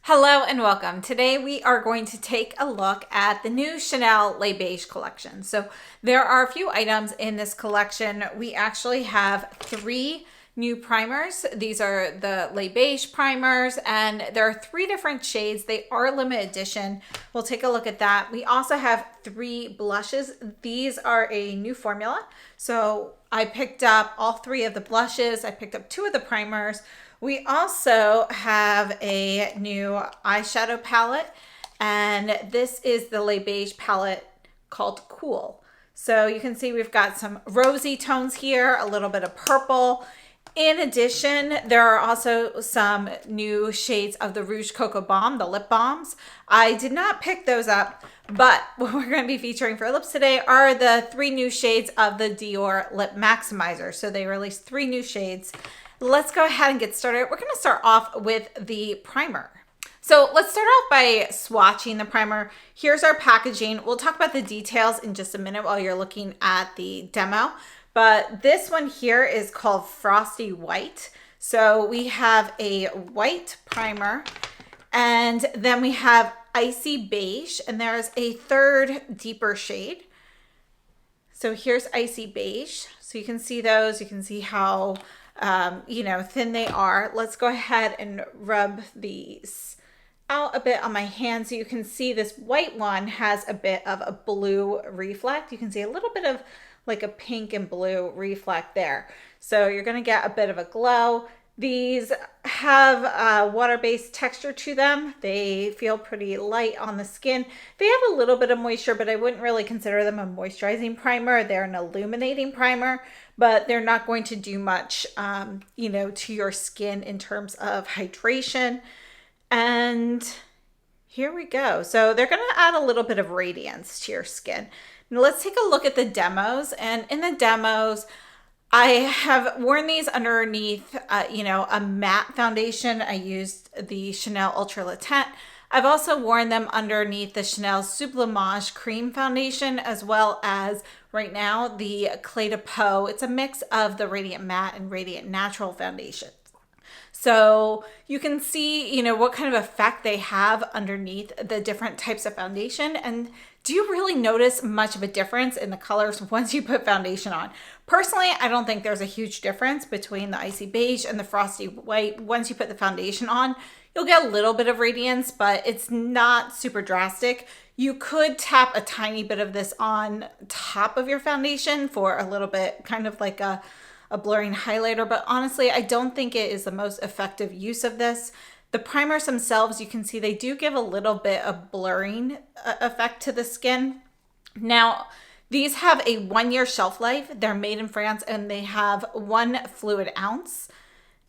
Hello and welcome. Today we are going to take a look at the new Chanel Les Beiges collection. So there are a few items in this collection. We actually have 3 new primers. These are the Les Beiges primers and there are 3 different shades. They are limited edition. We'll take a look at that. We also have 3 blushes. These are a new formula. So I picked up all 3 of the blushes. I picked up 2 of the primers. We also have a new eyeshadow palette, and this is the Les Beiges palette called Cool. So you can see we've got some rosy tones here, a little bit of purple. In addition, there are also some new shades of the Rouge Cocoa Balm, the lip balms. I did not pick those up, but what we're going to be featuring for lips today are the 3 new shades of the Dior Lip Maximizer. So they released 3 new shades. Let's go ahead and get started. We're going to start off with the primer. So let's start off by swatching the primer. Here's our packaging. We'll talk about the details in just a minute while you're looking at the demo. But this one here is called Frosty White. So we have a white primer and then we have Icy Beige, and there's a 3rd deeper shade. So here's Icy Beige. So you can see those. You can see how thin they are. Let's go ahead and rub these out a bit on my hand. So you can see this white one has a bit of a blue reflect. You can see a little bit of like a pink and blue reflect there. So you're going to get a bit of a glow. These have a water-based texture to them. They feel pretty light on the skin. They have a little bit of moisture, but I wouldn't really consider them a moisturizing primer. They're an illuminating primer, but they're not going to do much, to your skin in terms of hydration. And here we go. So they're going to add a little bit of radiance to your skin. Now let's take a look at the demos. And in the demos, I have worn these underneath, a matte foundation. I used the Chanel Ultra Latent. I've also worn them underneath the Chanel Sublimage Cream Foundation, as well as right now the Cle de Peau. It's a mix of the Radiant Matte and Radiant Natural foundations. So you can see, what kind of effect they have underneath the different types of foundation. And do you really notice much of a difference in the colors once you put foundation on? Personally, I don't think there's a huge difference between the Icy Beige and the Frosty White. Once you put the foundation on, you'll get a little bit of radiance, but it's not super drastic. You could tap a tiny bit of this on top of your foundation for a little bit, kind of like a blurring highlighter, but honestly, I don't think it is the most effective use of this. The primers themselves, you can see they do give a little bit of blurring effect to the skin. Now, these have a 1-year shelf life. They're made in France and they have 1 fluid ounce.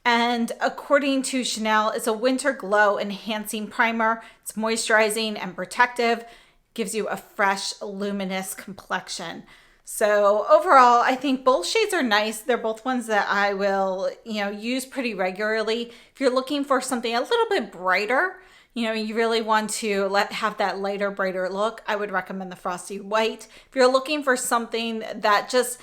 And according to Chanel, it's a winter glow enhancing primer. It's moisturizing and protective, gives you a fresh, luminous complexion. So overall, I think both shades are nice. They're both ones that I will, use pretty regularly. If you're looking for something a little bit brighter, you really want to have that lighter, brighter look, I would recommend the Frosty White. If you're looking for something that just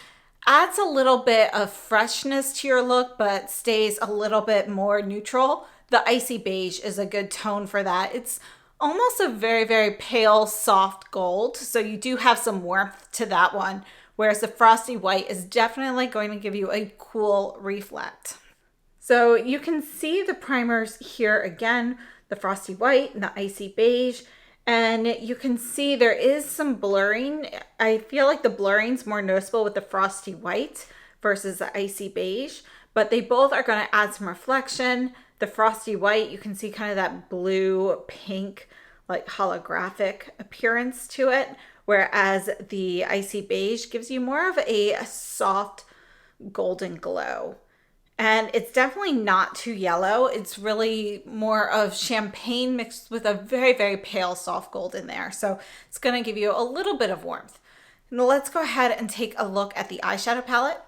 adds a little bit of freshness to your look, but stays a little bit more neutral, the Icy Beige is a good tone for that. It's almost a very, very pale, soft gold. So you do have some warmth to that one. Whereas the Frosty White is definitely going to give you a cool reflect. So you can see the primers here again, the Frosty White and the Icy Beige. And you can see there is some blurring. I feel like the blurring's more noticeable with the Frosty White versus the Icy Beige. But they both are going to add some reflection. The Frosty White, you can see kind of that blue, pink, like holographic appearance to it. Whereas the Icy Beige gives you more of a soft golden glow. And it's definitely not too yellow. It's really more of champagne mixed with a very, very pale soft gold in there. So it's going to give you a little bit of warmth. Now let's go ahead and take a look at the eyeshadow palette.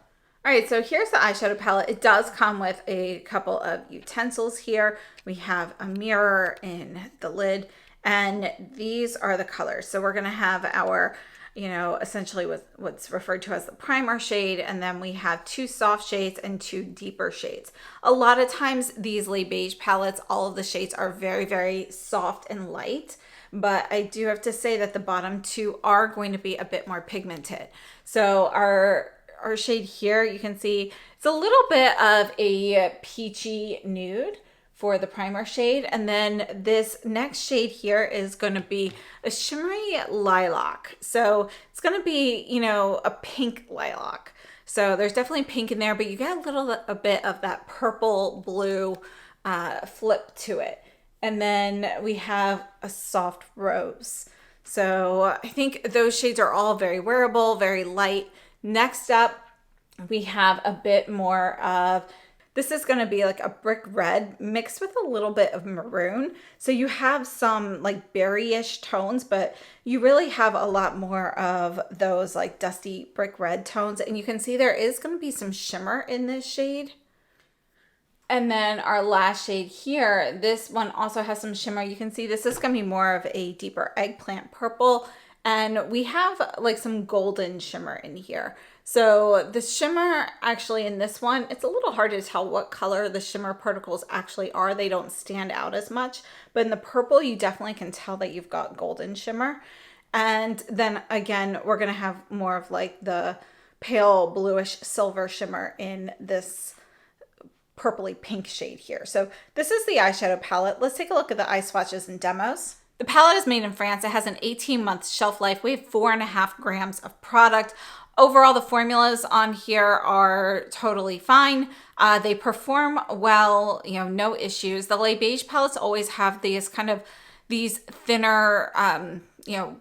All right, so here's the eyeshadow palette. It does come with a couple of utensils here. We have a mirror in the lid, and these are the colors. So we're gonna have our you know, essentially with what's referred to as the primer shade. And then we have 2 soft shades and 2 deeper shades. A lot of times these Les Beiges palettes, all of the shades are very, very soft and light. But I do have to say that the bottom 2 are going to be a bit more pigmented. So our shade here, you can see it's a little bit of a peachy nude for the primer shade. And then this next shade here is going to be a shimmery lilac. So it's going to be, you know, a pink lilac. So there's definitely pink in there, but you get a bit of that purple blue flip to it. And then we have a soft rose. So I think those shades are all very wearable, very light. Next up, we have a bit more of, this is going to be like a brick red mixed with a little bit of maroon. So you have some like berry-ish tones, but you really have a lot more of those like dusty brick red tones. And you can see there is going to be some shimmer in this shade. And then our last shade here, this one also has some shimmer. You can see this is going to be more of a deeper eggplant purple. And we have like some golden shimmer in here. So the shimmer actually in this one, it's a little hard to tell what color the shimmer particles actually are. They don't stand out as much, but in the purple, you definitely can tell that you've got golden shimmer. And then again, we're gonna have more of like the pale bluish silver shimmer in this purpley pink shade here. So this is the eyeshadow palette. Let's take a look at the eye swatches and demos. The palette is made in France. It has an 18-month shelf life. We have 4.5 grams of product. Overall, the formulas on here are totally fine. They perform well, you know, no issues. The Les Beiges palettes always have these thinner, you know,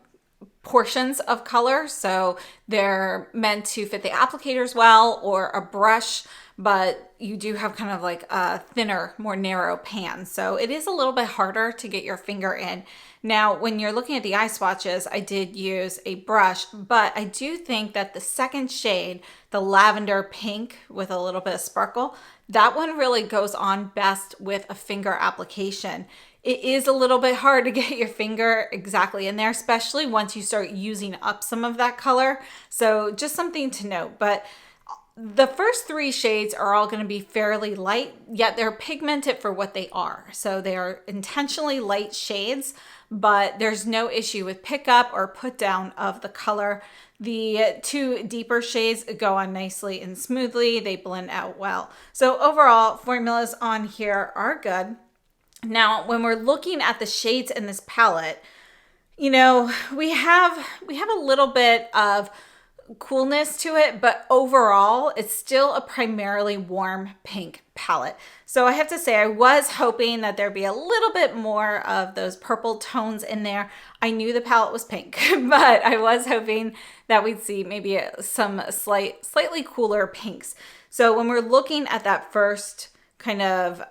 portions of color. So they're meant to fit the applicators well or a brush, but you do have kind of like a thinner, more narrow pan. So it is a little bit harder to get your finger in. Now, when you're looking at the eye swatches, I did use a brush, but I do think that the second shade, the lavender pink with a little bit of sparkle, that one really goes on best with a finger application. It is a little bit hard to get your finger exactly in there, especially once you start using up some of that color. So just something to note. But the first 3 shades are all going to be fairly light, yet they're pigmented for what they are. So they are intentionally light shades, but there's no issue with pickup or put down of the color. The 2 deeper shades go on nicely and smoothly. They blend out well. So overall, formulas on here are good. Now, when we're looking at the shades in this palette, you know, we have a little bit of coolness to it, but overall it's still a primarily warm pink palette. So I have to say I was hoping that there'd be a little bit more of those purple tones in there. I knew the palette was pink, but I was hoping that we'd see maybe some slightly cooler pinks. So when we're looking at that first kind of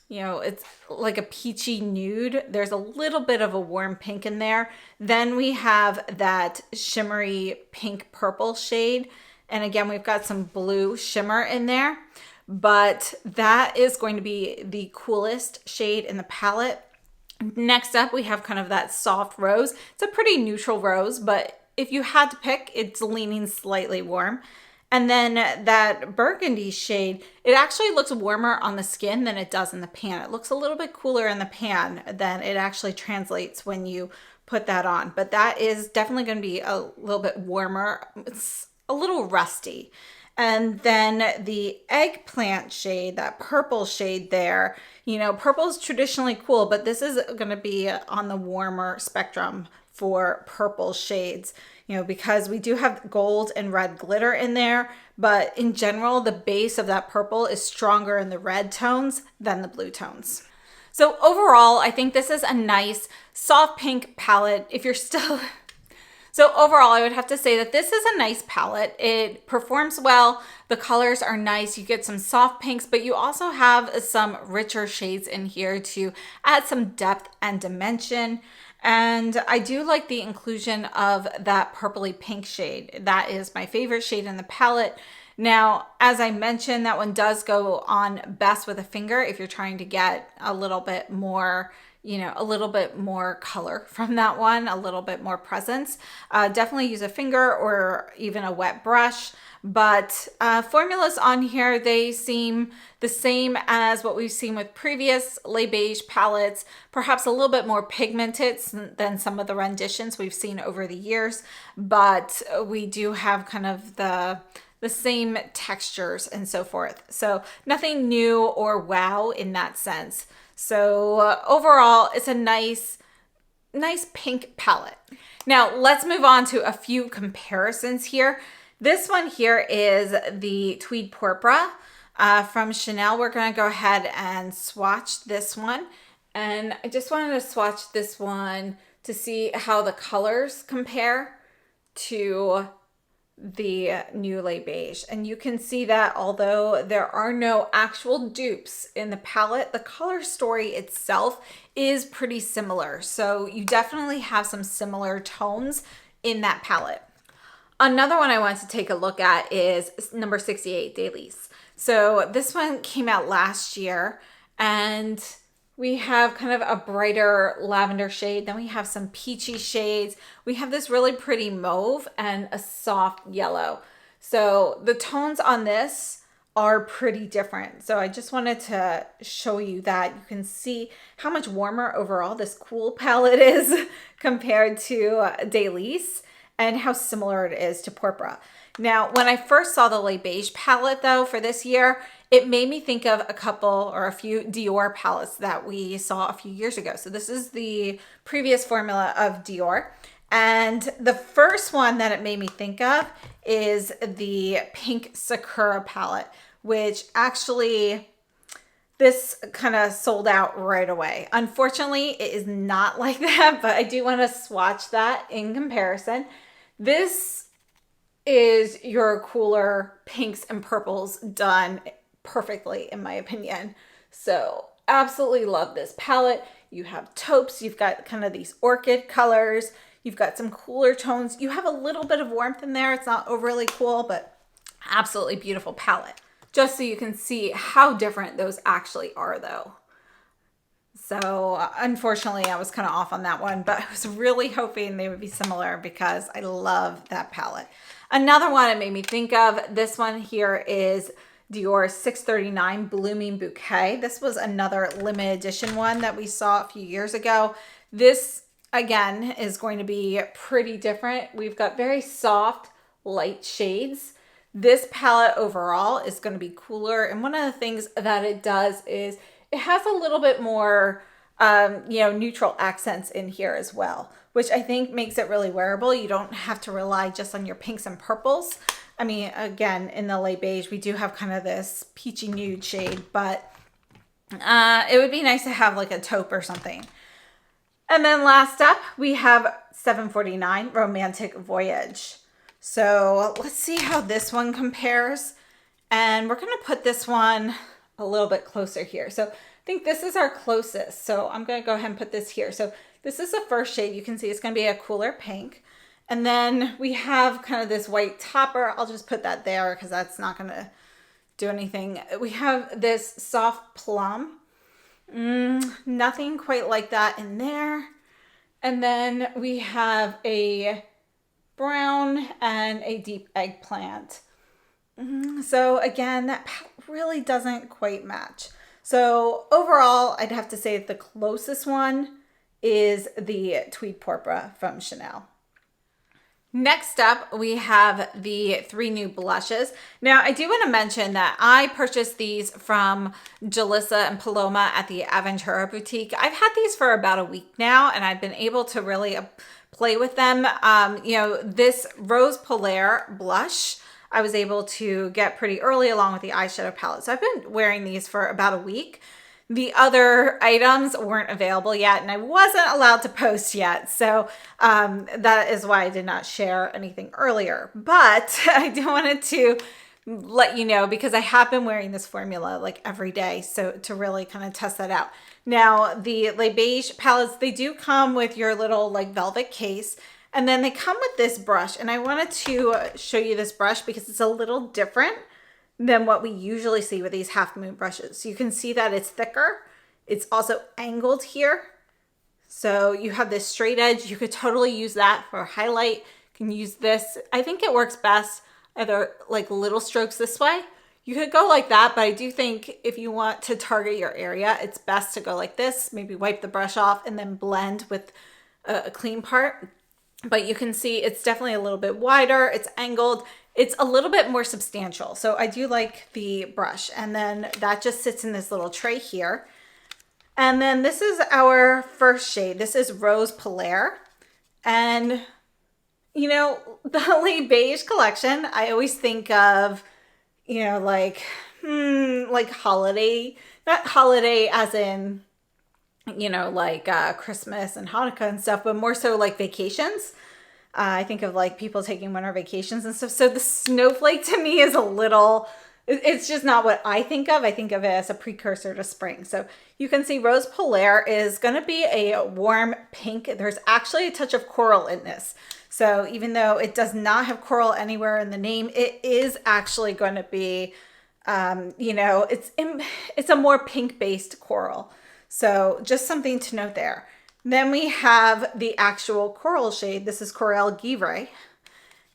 you know, it's like a peachy nude. There's a little bit of a warm pink in there. Then we have that shimmery pink purple shade. And again, we've got some blue shimmer in there, but that is going to be the coolest shade in the palette. Next up, we have kind of that soft rose. It's a pretty neutral rose, but if you had to pick, it's leaning slightly warm. And then that burgundy shade, it actually looks warmer on the skin than it does in the pan. It looks a little bit cooler in the pan than it actually translates when you put that on. But that is definitely going to be a little bit warmer. It's a little rusty. And then the eggplant shade, that purple shade there, you know, purple is traditionally cool, but this is going to be on the warmer spectrum for purple shades, you know, because we do have gold and red glitter in there, but in general, the base of that purple is stronger in the red tones than the blue tones. So overall, I think this is a nice soft pink palette. If you're still... So overall, I would have to say that this is a nice palette. It performs well. The colors are nice. You get some soft pinks, but you also have some richer shades in here to add some depth and dimension. And I do like the inclusion of that purpley pink shade. That is my favorite shade in the palette. Now, as I mentioned, that one does go on best with a finger if you're trying to get a little bit more, you know, a little bit more color from that one, a little bit more presence. Definitely use a finger or even a wet brush. But formulas on here, they seem the same as what we've seen with previous Les Beiges palettes, perhaps a little bit more pigmented than some of the renditions we've seen over the years. But we do have kind of the same textures and so forth. So nothing new or wow in that sense. So overall, it's a nice pink palette. Now let's move on to a few comparisons here. This one here is the Tweed Porpora from Chanel. We're going to go ahead and swatch this one. And I just wanted to swatch this one to see how the colors compare to the new Les Beiges. And you can see that although there are no actual dupes in the palette, the color story itself is pretty similar. So you definitely have some similar tones in that palette. Another one I want to take a look at is number 68, Delice. So this one came out last year, and we have kind of a brighter lavender shade. Then we have some peachy shades. We have this really pretty mauve and a soft yellow. So the tones on this are pretty different. So I just wanted to show you that you can see how much warmer overall this cool palette is compared to Delice, and how similar it is to Porpora. Now, when I first saw the Les Beiges palette though for this year, it made me think of a couple or a few Dior palettes that we saw a few years ago. So this is the previous formula of Dior. And the first one that it made me think of is the Pink Sakura palette, which actually this kind of sold out right away. Unfortunately, it is not like that, but I do want to swatch that in comparison. This is your cooler pinks and purples done perfectly, in my opinion. So absolutely love this palette. You have taupes, you've got kind of these orchid colors, you've got some cooler tones. You have a little bit of warmth in there. It's not overly cool, but absolutely beautiful palette. Just so you can see how different those actually are though. So unfortunately, I was kind of off on that one, but I was really hoping they would be similar because I love that palette. Another one it made me think of, this one here is Dior 639 Blooming Bouquet. This was another limited edition one that we saw a few years ago. This, again, is going to be pretty different. We've got very soft, light shades. This palette overall is going to be cooler. And one of the things that it does is it has a little bit more, neutral accents in here as well, which I think makes it really wearable. You don't have to rely just on your pinks and purples. I mean, again, in the Les Beiges, we do have kind of this peachy nude shade, but it would be nice to have like a taupe or something. And then last up, we have 749 Romantic Voyage. So let's see how this one compares. And we're going to put this one a little bit closer here. So I think this is our closest. So I'm going to go ahead and put this here. So this is the first shade. You can see it's going to be a cooler pink. And then we have kind of this white topper. I'll just put that there because that's not going to do anything. We have this soft plum. Nothing quite like that in there. And then we have a brown and a deep eggplant. So again, that really doesn't quite match. So overall, I'd have to say the closest one is the Tweed Porpora from Chanel. Next up, we have the 3 new blushes. Now, I do want to mention that I purchased these from Jelissa and Paloma at the Aventura boutique. I've had these for about a week now, and I've been able to really play with them. This Rose Polaire blush, I was able to get pretty early along with the eyeshadow palette. So I've been wearing these for about a week. The other items weren't available yet, and I wasn't allowed to post yet. So that is why I did not share anything earlier. But I do wanted to let you know because I have been wearing this formula like every day. So to really kind of test that out. Now, the Les Beiges palettes, they do come with your little like velvet case. And then they come with this brush, and I wanted to show you this brush because it's a little different than what we usually see with these half moon brushes. You can see that it's thicker. It's also angled here. So you have this straight edge. You could totally use that for a highlight. You can use this. I think it works best either like little strokes this way. You could go like that, but I do think if you want to target your area, it's best to go like this, maybe wipe the brush off and then blend with a clean part. But you can see it's definitely a little bit wider. It's angled. It's a little bit more substantial. So I do like the brush. And then that just sits in this little tray here. And then this is our first shade. This is Rose Polaire. And, you know, the Les Beiges collection, I always think of, you know, like holiday, not holiday as in, you know, like Christmas and Hanukkah and stuff, but more so like vacations. I think of like people taking winter vacations and stuff. So the snowflake to me is a little, it's just not what I think of. I think of it as a precursor to spring. So you can see Rose Polaire is going to be a warm pink. There's actually a touch of coral in this. So even though it does not have coral anywhere in the name, it is actually going to be, you know, it's a more pink based coral. So just something to note there. Then we have the actual coral shade. This is Coral Givre.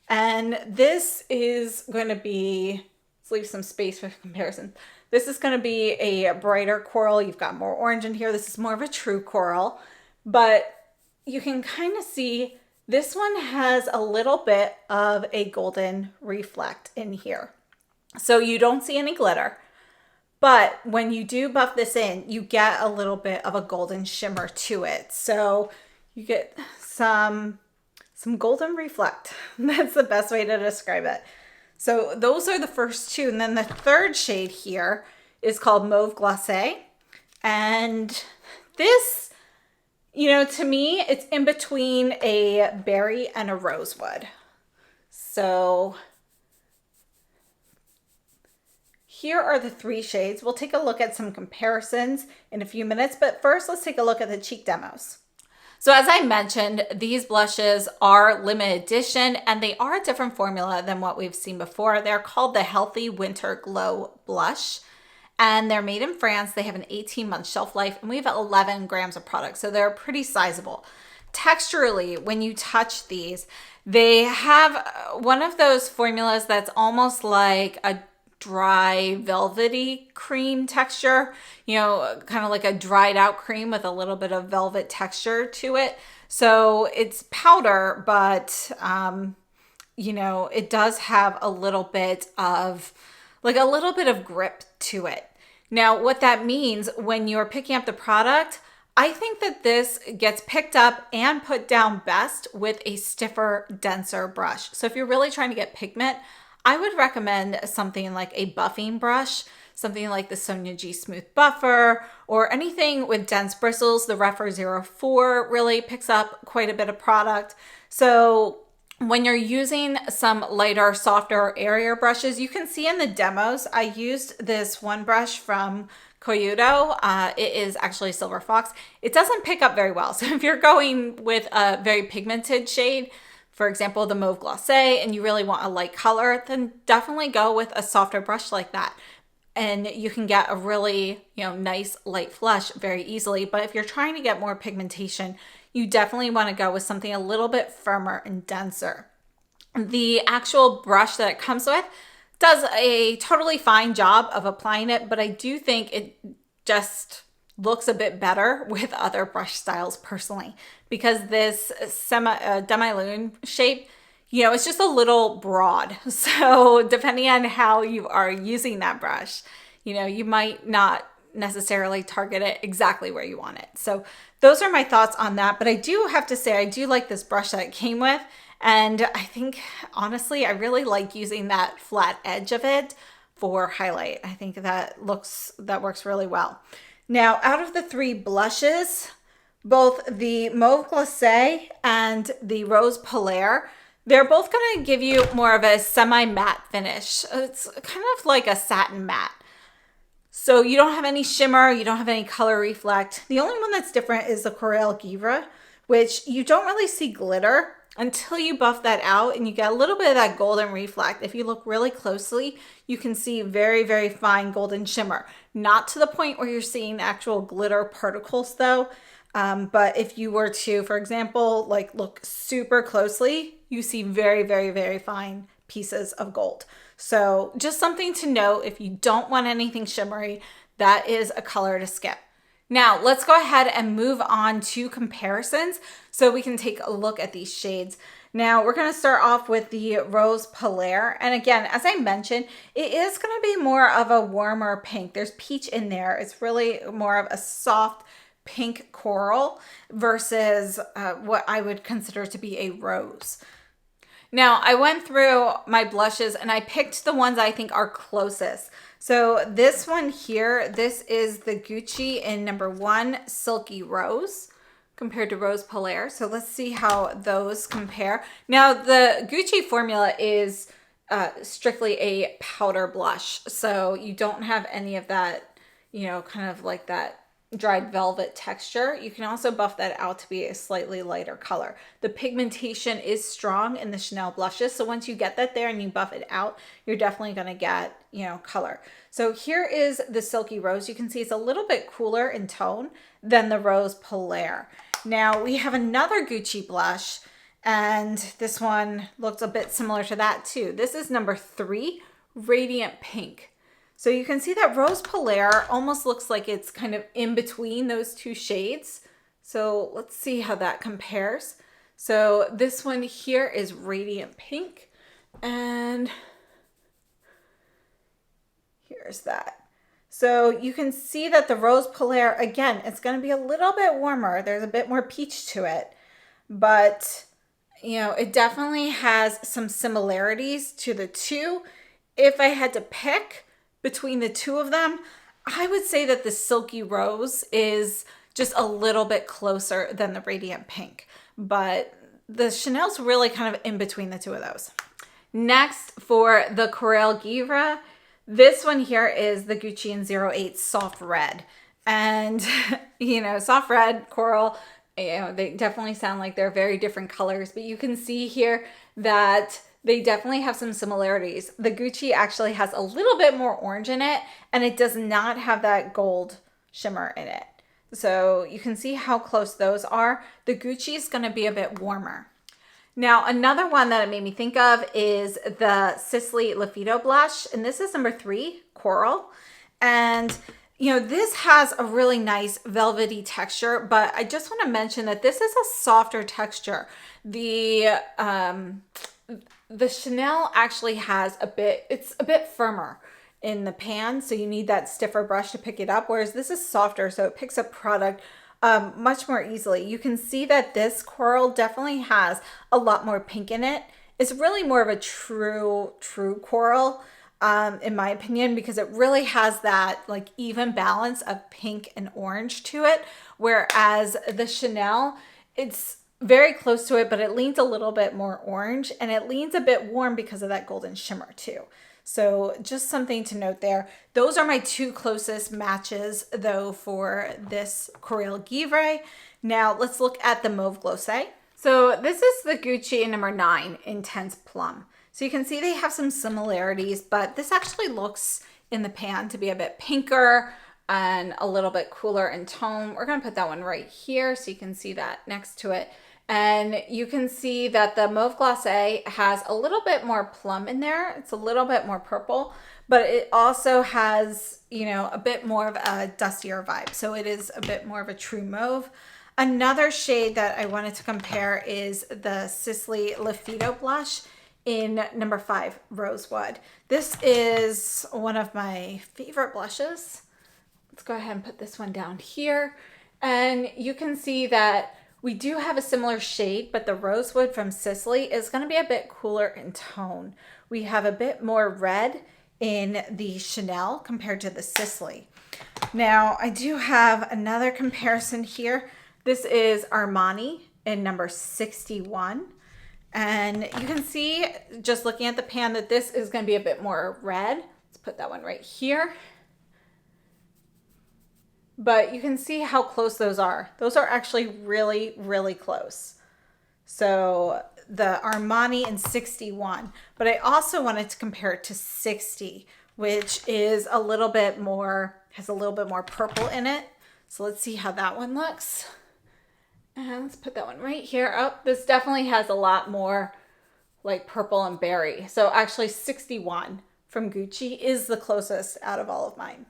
And this is going to be, let's leave some space for comparison. This is going to be a brighter coral. You've got more orange in here. This is more of a true coral. But you can kind of see this one has a little bit of a golden reflect in here. So you don't see any glitter. But when you do buff this in, you get a little bit of a golden shimmer to it. So you get some golden reflect. That's the best way to describe it. So those are the first two. And then the third shade here is called Mauve Glacé. And this, you know, to me, it's in between a berry and a rosewood. So here are the three shades. We'll take a look at some comparisons in a few minutes, but first let's take a look at the cheek demos. So as I mentioned, these blushes are limited edition and they are a different formula than what we've seen before. They're called the Healthy Winter Glow Blush and they're made in France. They have an 18-month shelf life and we have 11 grams of product, so they're pretty sizable. Texturally, when you touch these, they have one of those formulas that's almost like a dry velvety cream texture, you know, kind of like a dried out cream with a little bit of velvet texture to it. So it's powder, but you know, it does have a little bit of grip to it. Now, what that means when you're picking up the product, I think that this gets picked up and put down best with a stiffer, denser brush. So if you're really trying to get pigment, I would recommend something like a buffing brush, something like the Sonia G Smooth Buffer, or anything with dense bristles. The Refer 04 really picks up quite a bit of product. So when you're using some lighter, softer, airier brushes, you can see in the demos, I used this one brush from Koh Gen Do. It is actually Silver Fox. It doesn't pick up very well. So if you're going with a very pigmented shade, for example, the Mauve Glacé, and you really want a light color, then definitely go with a softer brush like that. And you can get a really, you know, nice light flush very easily. But if you're trying to get more pigmentation, you definitely want to go with something a little bit firmer and denser. The actual brush that it comes with does a totally fine job of applying it, but I do think it just looks a bit better with other brush styles personally, because this demi-lune shape, you know, it's just a little broad. So depending on how you are using that brush, you know, you might not necessarily target it exactly where you want it. So those are my thoughts on that. But I do have to say, I do like this brush that it came with. And I think, honestly, I really like using that flat edge of it for highlight. I think that works really well. Now, out of the three blushes, both the Mauve Glacé and the Rose Polaire, they're both going to give you more of a semi-matte finish. It's kind of like a satin matte. So you don't have any shimmer, you don't have any color reflect. The only one that's different is the Coral Givre, which you don't really see glitter until you buff that out and you get a little bit of that golden reflect. If you look really closely, you can see very, very fine golden shimmer. Not to the point where you're seeing actual glitter particles though. But if you were to, for example, like look super closely, you see very, very, very fine pieces of gold. So just something to note, if you don't want anything shimmery, that is a color to skip. Now let's go ahead and move on to comparisons so we can take a look at these shades. Now we're going to start off with the Rose Polaire. And again, as I mentioned, it is going to be more of a warmer pink. There's peach in there. It's really more of a soft pink coral versus what I would consider to be a rose. Now I went through my blushes and I picked the ones I think are closest. So this one here, this is the Gucci in number 1, Silky Rose, compared to Rose Polaire. So let's see how those compare. Now the Gucci formula is strictly a powder blush. So you don't have any of that, you know, kind of like that dried velvet texture. You can also buff that out to be a slightly lighter color. The pigmentation is strong in the Chanel blushes, so once you get that there and you buff it out, you're definitely going to get, you know, color. So here is the Silky Rose. You can see it's a little bit cooler in tone than the Rose Polaire. Now we have another Gucci blush, and this one looks a bit similar to that too. This is number 3, Radiant Pink. So you can see that Rose Polaire almost looks like it's kind of in between those two shades. So let's see how that compares. So this one here is Radiant Pink, and here's that. So you can see that the Rose Polaire, again, it's going to be a little bit warmer. There's a bit more peach to it, but you know, it definitely has some similarities to the two. If I had to pick between the two of them, I would say that the Silky Rose is just a little bit closer than the Radiant Pink, but the Chanel's really kind of in between the two of those. Next, for the Coral Givre, this one here is the Gucci in 08 Soft Red. And, you know, soft red, coral, you know, they definitely sound like they're very different colors, but you can see here that they definitely have some similarities. The Gucci actually has a little bit more orange in it, and it does not have that gold shimmer in it. So you can see how close those are. The Gucci is going to be a bit warmer. Now, another one that it made me think of is the Sisley Lafido blush, and this is number 3, Coral. And you know, this has a really nice velvety texture, but I just want to mention that this is a softer texture. The Chanel actually has it's a bit firmer in the pan, so you need that stiffer brush to pick it up, whereas this is softer, so it picks up product much more easily. You can see that this coral definitely has a lot more pink in it. It's really more of a true coral, in my opinion, because it really has that like even balance of pink and orange to it, whereas the Chanel, it's very close to it, but it leans a little bit more orange, and it leans a bit warm because of that golden shimmer too. So just something to note there. Those are my 2 closest matches though for this Coral Givre. Now let's look at the Mauve Glossé. So this is the Gucci in number 9, Intense Plum. So you can see they have some similarities, but this actually looks in the pan to be a bit pinker and a little bit cooler in tone. We're going to put that one right here so you can see that next to it. And you can see that the Mauve Glossé has a little bit more plum in there. It's a little bit more purple, but it also has, you know, a bit more of a dustier vibe. So it is a bit more of a true mauve. Another shade that I wanted to compare is the Sisley Lafido blush in number 5, Rosewood. This is one of my favorite blushes. Let's go ahead and put this one down here. And you can see that we do have a similar shade, but the Rosewood from Sisley is going to be a bit cooler in tone. We have a bit more red in the Chanel compared to the Sisley. Now, I do have another comparison here. This is Armani in number 61. And you can see, just looking at the pan, that this is going to be a bit more red. Let's put that one right here. But you can see how close those are. Those are actually really, really close. So the Armani in 61, but I also wanted to compare it to 60, which is a little bit more, has a little bit more purple in it. So let's see how that one looks. And let's put that one right here. Oh, this definitely has a lot more like purple and berry. So actually 61 from Gucci is the closest out of all of mine.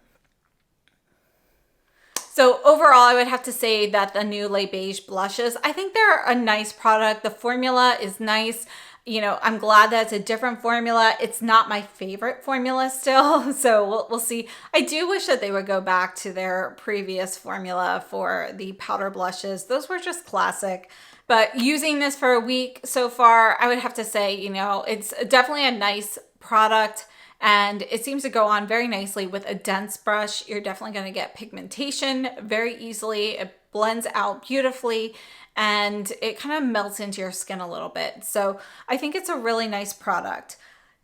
So overall, I would have to say that the new Les Beiges blushes, I think they're a nice product. The formula is nice. You know, I'm glad that it's a different formula. It's not my favorite formula still, so we'll see. I do wish that they would go back to their previous formula for the powder blushes. Those were just classic. But using this for a week so far, I would have to say, you know, it's definitely a nice product. And it seems to go on very nicely with a dense brush. You're definitely going to get pigmentation very easily. It blends out beautifully and it kind of melts into your skin a little bit. So I think it's a really nice product.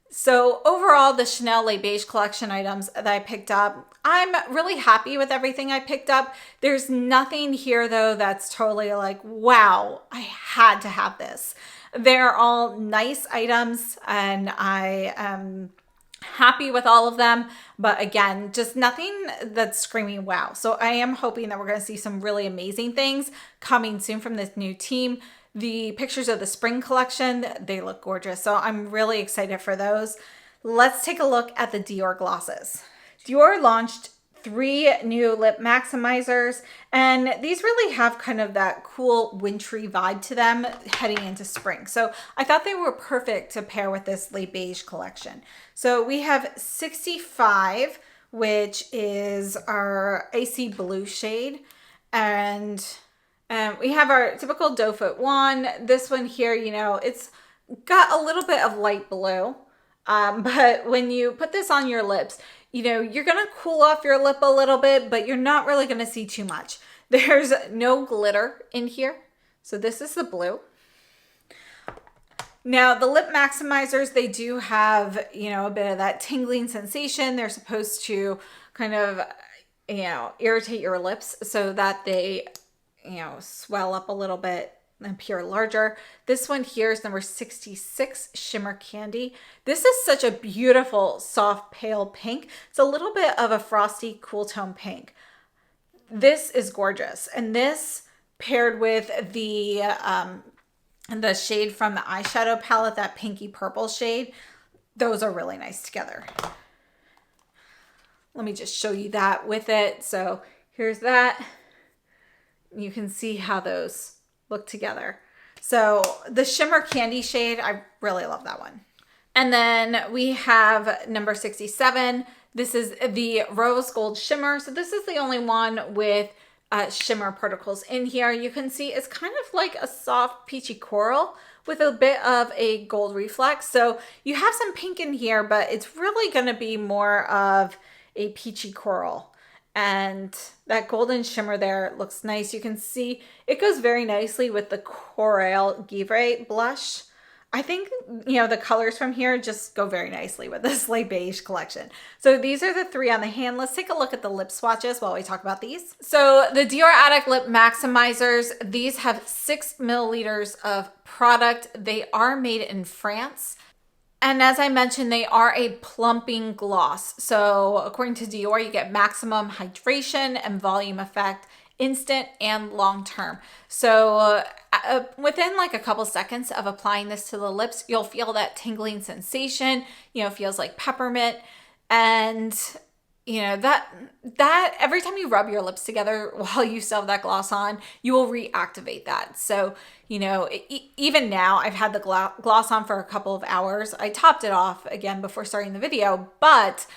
So overall, the Chanel Les Beiges collection items that I picked up, I'm really happy with everything I picked up. There's nothing here though that's totally like, wow, I had to have this. They're all nice items and I am happy with all of them, but again, just nothing that's screaming wow. So I am hoping that we're going to see some really amazing things coming soon from this new team. The pictures of the spring collection, they look gorgeous. So I'm really excited for those. Let's take a look at the Dior glosses. Dior launched 3 new lip maximizers, and these really have kind of that cool wintry vibe to them heading into spring. So I thought they were perfect to pair with this Les Beiges collection. So we have 65, which is our AC blue shade, and we have our typical doe foot one. This one here, you know, it's got a little bit of light blue, but when you put this on your lips, you know, you're going to cool off your lip a little bit, but you're not really going to see too much. There's no glitter in here. So this is the blue. Now the lip maximizers, they do have, you know, a bit of that tingling sensation. They're supposed to kind of, you know, irritate your lips so that they, you know, swell up a little bit and appear larger. This one here is number 66, Shimmer Candy. This is such a beautiful, soft, pale pink. It's a little bit of a frosty, cool tone pink. This is gorgeous. And this paired with the shade from the eyeshadow palette, that pinky purple shade, those are really nice together. Let me just show you that with it. So here's that. You can see how those look together. So the Shimmer Candy shade, I really love that one. And then we have number 67. This is the Rose Gold Shimmer. So this is the only one with shimmer particles in here. You can see it's kind of like a soft peachy coral with a bit of a gold reflex. So you have some pink in here, but it's really going to be more of a peachy coral. And that golden shimmer there looks nice. You can see it goes very nicely with the Coral Givre blush. I think, you know, the colors from here just go very nicely with this Les Beiges collection. So these are the 3 on the hand. Let's take a look at the lip swatches while we talk about these. So the Dior Addict Lip Maximizers, these have 6 milliliters of product. They are made in France. And as I mentioned, they are a plumping gloss. So according to Dior, you get maximum hydration and volume effect, instant and long term. So within like a couple seconds of applying this to the lips, you'll feel that tingling sensation, you know, it feels like peppermint. And you know, that every time you rub your lips together while you still have that gloss on, you will reactivate that. So, you know, even now I've had the gloss on for a couple of hours. I topped it off again before starting the video, but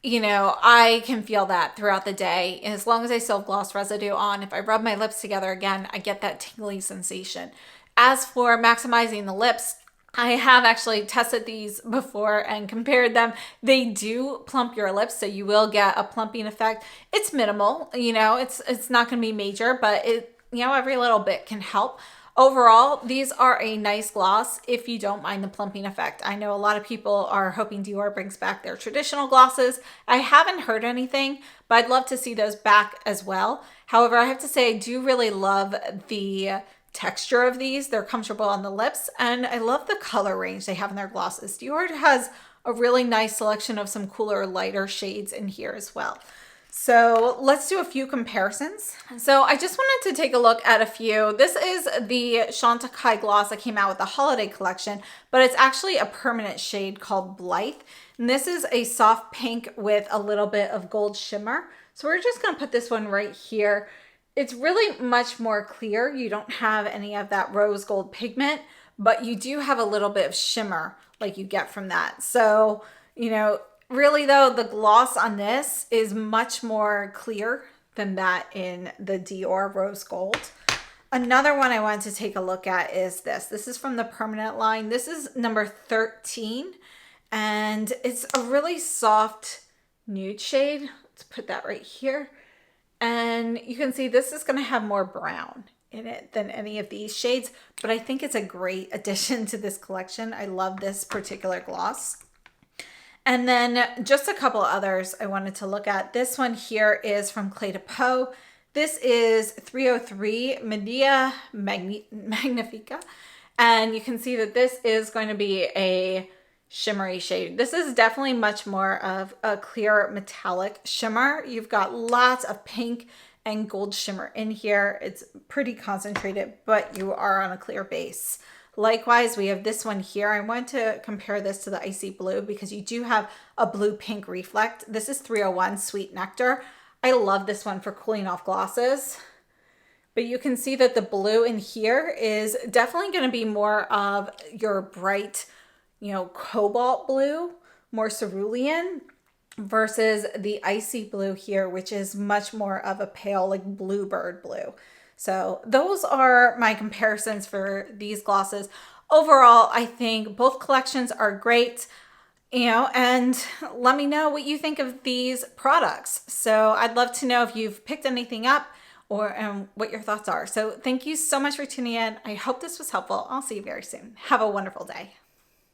you know, I can feel that throughout the day. And as long as I still have gloss residue on, if I rub my lips together again, I get that tingly sensation. As for maximizing the lips, I have actually tested these before and compared them. They do plump your lips, so you will get a plumping effect. It's minimal, you know, it's not going to be major, but it, you know, every little bit can help. Overall, these are a nice gloss if you don't mind the plumping effect. I know a lot of people are hoping Dior brings back their traditional glosses. I haven't heard anything, but I'd love to see those back as well. However, I have to say I do really love the texture of these. They're comfortable on the lips, and I love the color range they have in their glosses. Dior has a really nice selection of some cooler, lighter shades in here as well. So let's do a few comparisons. So I just wanted to take a look at a few. This is the Chantecaille gloss that came out with the holiday collection, but it's actually a permanent shade called Blythe. And this is a soft pink with a little bit of gold shimmer. So we're just gonna put this one right here. It's really much more clear. You don't have any of that rose gold pigment, but you do have a little bit of shimmer like you get from that. So, you know, really though, the gloss on this is much more clear than that in the Dior rose gold. Another one I wanted to take a look at is this. This is from the permanent line. This is number 13, and it's a really soft nude shade. Let's put that right here. And you can see this is going to have more brown in it than any of these shades, but I think it's a great addition to this collection. I love this particular gloss. And then just a couple others I wanted to look at. This one here is from Cle de Peau. This is 303 Medea Magnifica. And you can see that this is going to be a shimmery shade. This is definitely much more of a clear metallic shimmer. You've got lots of pink and gold shimmer in here. It's pretty concentrated, but you are on a clear base. Likewise, we have this one here. I want to compare this to the Icy Blue because you do have a blue-pink reflect. This is 301 Sweet Nectar. I love this one for cooling off glosses. But you can see that the blue in here is definitely going to be more of your bright, you know, cobalt blue, more cerulean, versus the Icy Blue here, which is much more of a pale, like bluebird blue. So those are my comparisons for these glosses. Overall, I think both collections are great, you know, and let me know what you think of these products. So I'd love to know if you've picked anything up or what your thoughts are. So thank you so much for tuning in. I hope this was helpful. I'll see you very soon. Have a wonderful day.